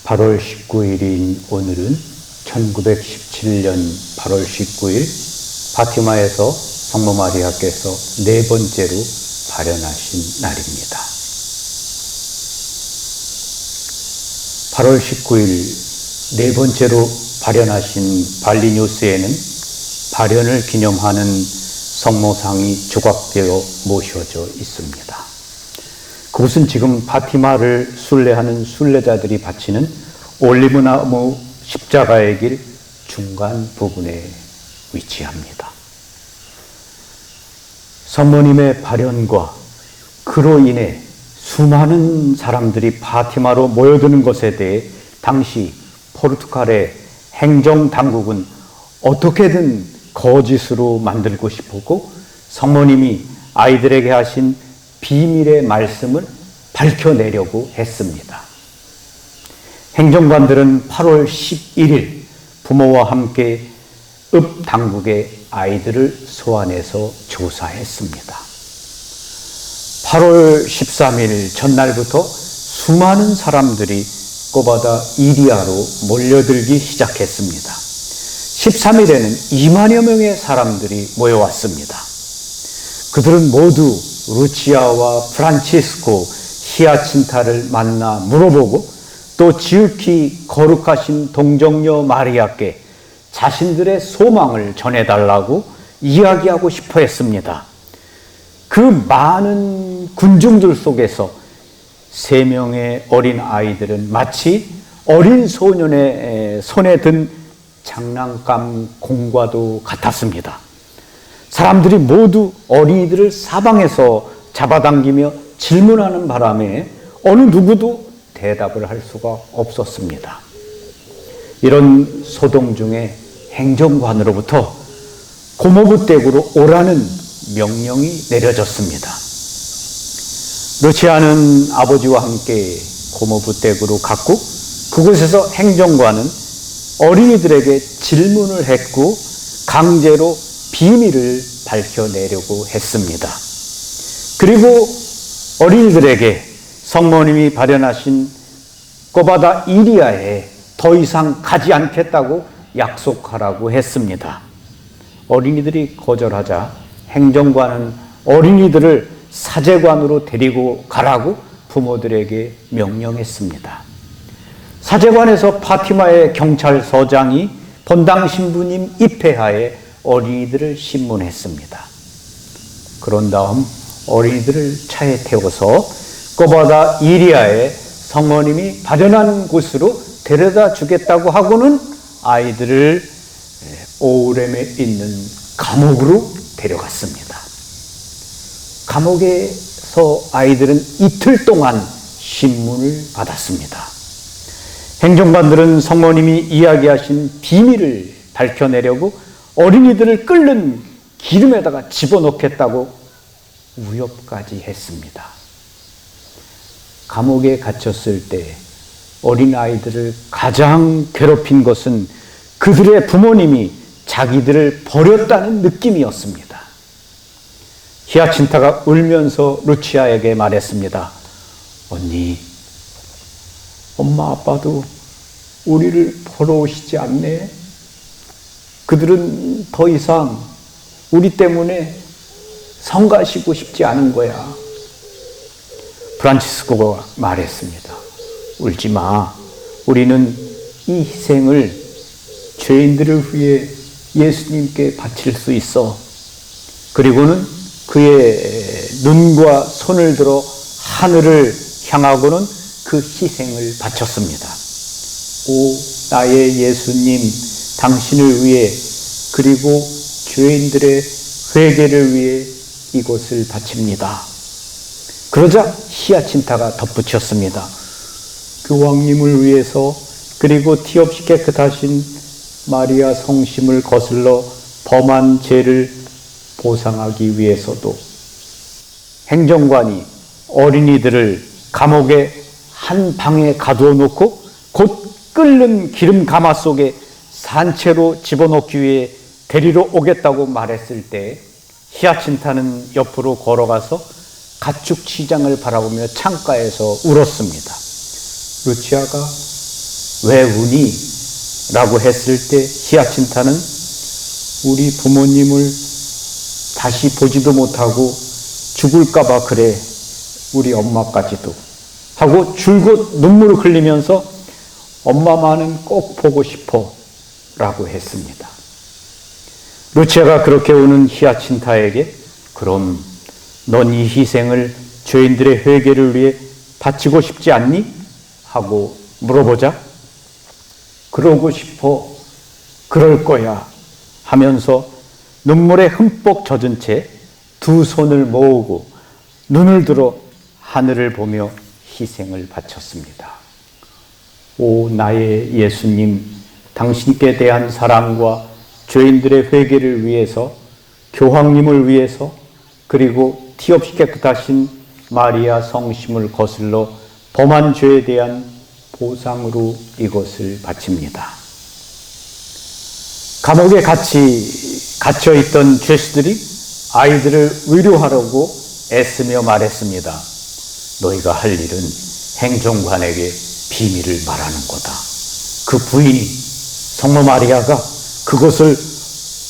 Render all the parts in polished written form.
8월 19일인 오늘은 1917년 8월 19일 파티마에서 성모 마리아께서 네 번째로 발현하신 날입니다. 8월 19일 네 번째로 발현하신 발리뉴스에는 발현을 기념하는 성모상이 조각되어 모셔져 있습니다. 그곳은 지금 파티마를 순례하는 순례자들이 바치는 올리브나무 십자가의 길 중간 부분에 위치합니다. 성모님의 발현과 그로 인해 수많은 사람들이 파티마로 모여드는 것에 대해 당시 포르투갈의 행정당국은 어떻게든 거짓으로 만들고 싶었고 성모님이 아이들에게 하신 비밀의 말씀을 밝혀내려고 했습니다. 행정관들은 8월 11일 부모와 함께 읍 당국에 아이들을 소환해서 조사했습니다. 8월 13일 전날부터 수많은 사람들이 꼬바다 이리아로 몰려들기 시작했습니다. 13일에는 2만여 명의 사람들이 모여왔습니다. 그들은 모두 루치아와 프란치스코, 히아친타를 만나 물어보고 또 지극히 거룩하신 동정녀 마리아께 자신들의 소망을 전해달라고 이야기하고 싶어 했습니다. 그 많은 군중들 속에서 3명의 어린 아이들은 마치 어린 소년의 손에 든 장난감 공과도 같았습니다. 사람들이 모두 어린이들을 사방에서 잡아당기며 질문하는 바람에 어느 누구도 대답을 할 수가 없었습니다. 이런 소동 중에 행정관으로부터 고모부댁으로 오라는 명령이 내려졌습니다. 루치아는 아버지와 함께 고모부댁으로 갔고 그곳에서 행정관은 어린이들에게 질문을 했고 강제로 비밀을 밝혀내려고 했습니다. 그리고 어린이들에게 성모님이 발현하신 꼬바다 이리아에 더 이상 가지 않겠다고 약속하라고 했습니다. 어린이들이 거절하자 행정관은 어린이들을 사제관으로 데리고 가라고 부모들에게 명령했습니다. 사제관에서 파티마의 경찰서장이 본당 신부님 입회하에 어린이들을 신문했습니다. 그런 다음 어린이들을 차에 태워서 꼬바다 이리아에 성모님이 발현한 곳으로 데려다 주겠다고 하고는 아이들을 오울렘에 있는 감옥으로 데려갔습니다. 감옥에서 아이들은 이틀 동안 신문을 받았습니다. 행정관들은 성모님이 이야기하신 비밀을 밝혀내려고 어린이들을 끓는 기름에다가 집어넣겠다고 위협까지 했습니다. 감옥에 갇혔을 때 어린아이들을 가장 괴롭힌 것은 그들의 부모님이 자기들을 버렸다는 느낌이었습니다. 히아친타가 울면서 루치아에게 말했습니다. 언니, 엄마 아빠도 우리를 보러 오시지 않네? 그들은 더 이상 우리 때문에 성가시고 싶지 않은 거야. 프란치스코가 말했습니다. 울지 마. 우리는 이 희생을 죄인들을 위해 예수님께 바칠 수 있어. 그리고는 그의 눈과 손을 들어 하늘을 향하고는 그 희생을 바쳤습니다. 오, 나의 예수님, 당신을 위해 그리고 죄인들의 회개를 위해 이곳을 바칩니다. 그러자 히아친타가 덧붙였습니다. 교황님을 위해서 그리고 티없이 깨끗하신 마리아 성심을 거슬러 범한 죄를 보상하기 위해서도. 행정관이 어린이들을 감옥의 한 방에 가두어 놓고 곧 끓는 기름 가마 속에 산채로 집어넣기 위해 데리러 오겠다고 말했을 때 히아친타는 옆으로 걸어가서 가축 시장을 바라보며 창가에서 울었습니다. 루치아가 왜 우니? 라고 했을 때 히아친타는 우리 부모님을 다시 보지도 못하고 죽을까봐 그래, 우리 엄마까지도 하고 줄곧 눈물을 흘리면서 엄마만은 꼭 보고 싶어 라고 했습니다. 루치아가 그렇게 우는 히아친타에게 그럼 넌 이 희생을 죄인들의 회개를 위해 바치고 싶지 않니? 하고 물어보자 그러고 싶어, 그럴 거야 하면서 눈물에 흠뻑 젖은 채 두 손을 모으고 눈을 들어 하늘을 보며 희생을 바쳤습니다. 오 나의 예수님, 당신께 대한 사랑과 죄인들의 회개를 위해서, 교황님을 위해서, 그리고 티없이 깨끗하신 마리아 성심을 거슬러 범한 죄에 대한 보상으로 이것을 바칩니다. 감옥에 갇혀있던 죄수들이 아이들을 위로하려고 애쓰며 말했습니다. 너희가 할 일은 행정관에게 비밀을 말하는 거다. 그 부인이 성모 마리아가 그것을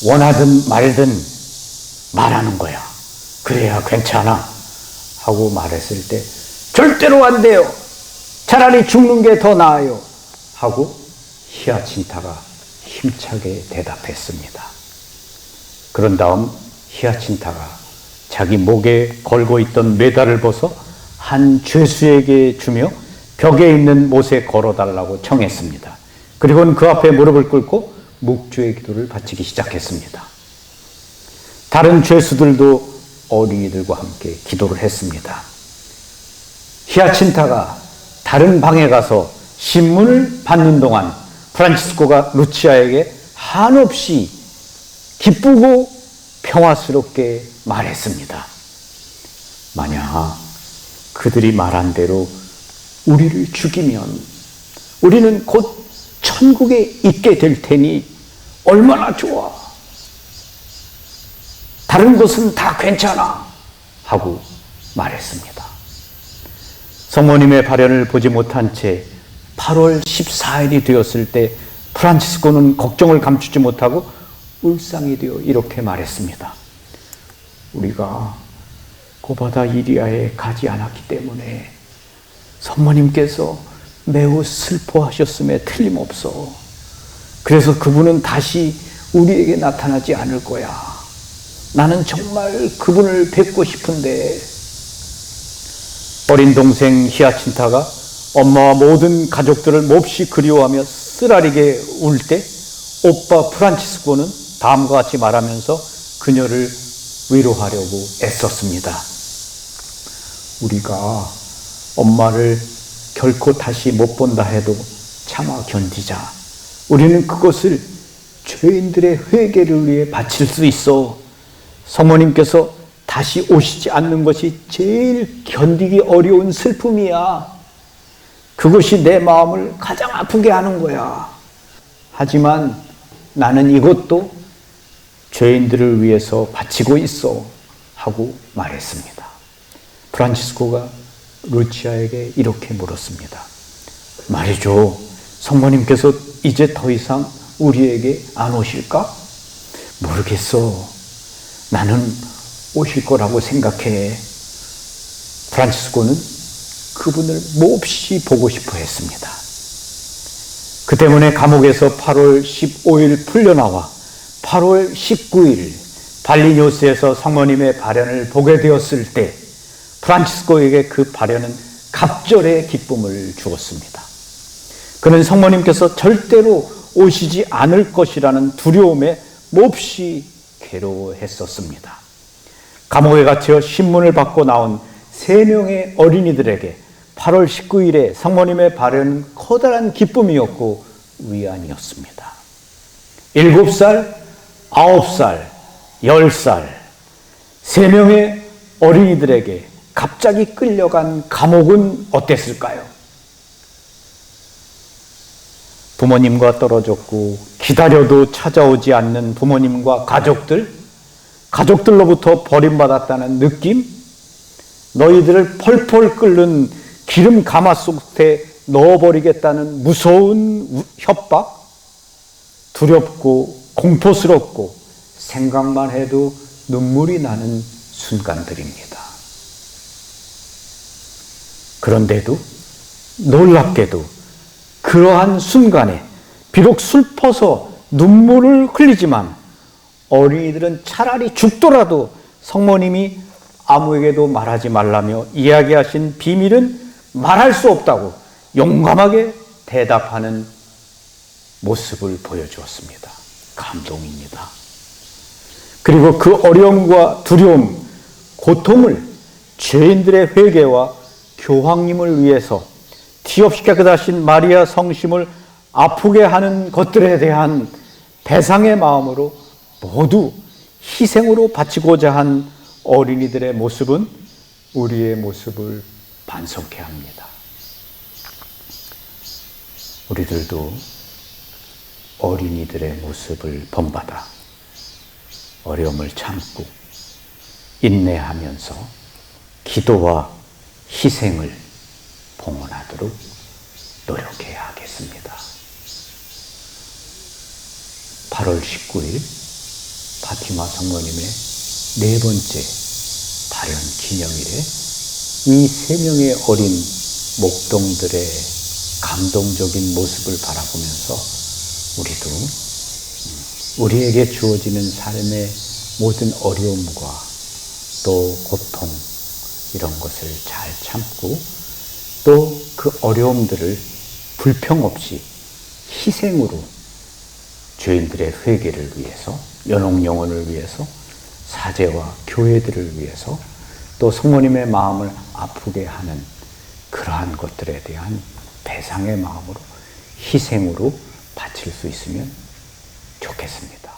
원하든 말든 말하는 거야. 그래야 괜찮아 하고 말했을 때 절대로 안 돼요. 차라리 죽는 게 더 나아요 하고 히아친타가 힘차게 대답했습니다. 그런 다음 히아친타가 자기 목에 걸고 있던 메달을 벗어 한 죄수에게 주며 벽에 있는 못에 걸어달라고 청했습니다. 그리고는 그 앞에 무릎을 꿇고 묵주의 기도를 바치기 시작했습니다. 다른 죄수들도 어린이들과 함께 기도를 했습니다. 히아친타가 다른 방에 가서 신문을 받는 동안 프란치스코가 루치아에게 한없이 기쁘고 평화스럽게 말했습니다. 만약 그들이 말한 대로 우리를 죽이면 우리는 곧 천국에 있게 될 테니 얼마나 좋아. 다른 것은 다 괜찮아 하고 말했습니다. 성모님의 발현을 보지 못한 채 8월 14일이 되었을 때 프란치스코는 걱정을 감추지 못하고 울상이 되어 이렇게 말했습니다. 우리가 고바다 이리아에 가지 않았기 때문에 성모님께서 매우 슬퍼하셨음에 틀림없어. 그래서 그분은 다시 우리에게 나타나지 않을 거야. 나는 정말 그분을 뵙고 싶은데. 어린 동생 히아친타가 엄마와 모든 가족들을 몹시 그리워하며 쓰라리게 울 때 오빠 프란치스코는 다음과 같이 말하면서 그녀를 위로하려고 애썼습니다. 우리가 엄마를 결코 다시 못 본다 해도 참아 견디자. 우리는 그것을 죄인들의 회개를 위해 바칠 수 있어. 성모님께서 다시 오시지 않는 것이 제일 견디기 어려운 슬픔이야. 그것이 내 마음을 가장 아프게 하는 거야. 하지만 나는 이것도 죄인들을 위해서 바치고 있어 하고 말했습니다. 프란치스코가 루치아에게 이렇게 물었습니다. 말이죠. 성모님께서 이제 더 이상 우리에게 안 오실까? 모르겠어. 나는 오실 거라고 생각해. 프란치스코는 그분을 몹시 보고 싶어 했습니다. 그 때문에 감옥에서 8월 15일 풀려나와 8월 19일 발리뇨스에서 성모님의 발현을 보게 되었을 때 프란치스코에게 그 발현은 갑절의 기쁨을 주었습니다. 그는 성모님께서 절대로 오시지 않을 것이라는 두려움에 몹시 괴로워했었습니다. 감옥에 갇혀 신문을 받고 나온 3명의 어린이들에게 8월 19일에 성모님의 발현은 커다란 기쁨이었고 위안이었습니다. 7살, 9살, 10살 3명의 어린이들에게 갑자기 끌려간 감옥은 어땠을까요? 부모님과 떨어졌고 기다려도 찾아오지 않는 부모님과 가족들로부터 버림받았다는 느낌? 너희들을 펄펄 끓는 기름 가마솥에 넣어버리겠다는 무서운 협박, 두렵고 공포스럽고 생각만 해도 눈물이 나는 순간들입니다. 그런데도 놀랍게도 그러한 순간에 비록 슬퍼서 눈물을 흘리지만 어린이들은 차라리 죽더라도 성모님이 아무에게도 말하지 말라며 이야기하신 비밀은 말할 수 없다고 용감하게 대답하는 모습을 보여주었습니다. 감동입니다. 그리고 그 어려움과 두려움, 고통을 죄인들의 회개와 교황님을 위해서 티 없이 깨끗하신 마리아 성심을 아프게 하는 것들에 대한 배상의 마음으로 모두 희생으로 바치고자 한 어린이들의 모습은 우리의 모습을 반성케 합니다. 우리들도 어린이들의 모습을 본받아 어려움을 참고 인내하면서 기도와 희생을 봉헌하도록 노력해야 하겠습니다. 8월 19일 파티마 성모님의 네 번째 발현 기념일에 이 세 명의 어린 목동들의 감동적인 모습을 바라보면서 우리도 우리에게 주어지는 삶의 모든 어려움과 또 고통 이런 것을 잘 참고 또 그 어려움들을 불평 없이 희생으로 죄인들의 회개를 위해서, 연옥 영혼을 위해서, 사제와 교회들을 위해서, 또 성모님의 마음을 아프게 하는 그러한 것들에 대한 배상의 마음으로, 희생으로 바칠 수 있으면 좋겠습니다.